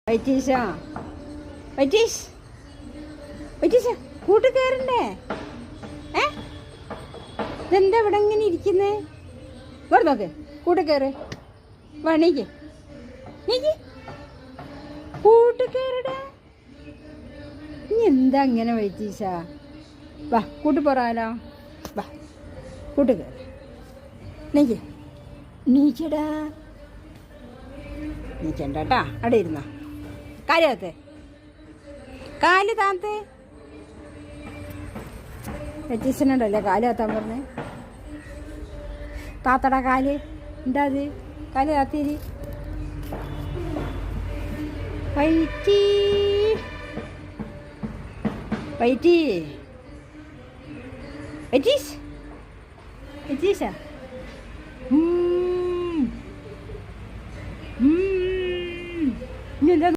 വൈറ്റീശ വൈറ്റീഷ് വൈറ്റീശ കൂട്ട് കയറണ്ടേ? ഇതെന്താ ഇവിടെ ഇങ്ങനെ ഇരിക്കുന്നേ? വേറെ നോക്ക്, കൂട്ട് കയറ്. വാ നീക്ക് നീക്ക്, കൂട്ട് കയറടാ. ഇനി എന്താ ഇങ്ങനെ വൈറ്റീശ? വാ കൂട്ട് പോറാലോ. വാ കൂട്ട് കയറി നീക്ക്. നീച്ചടാ, നീച്ചണ്ട കേട്ടാ. അവിടെ ഇരുന്നോ. കാല് താത്തേ, കാല് താത്തേ. രച്ചീസനുണ്ടല്ലേ കാല് താത്താൻ പറഞ്ഞേ. താത്തടാ കാല് എന്താ അത്? കാല് താത്തേരി. വൈറ്റി വൈറ്റി വൈറ്റീസ് വൈറ്റീശ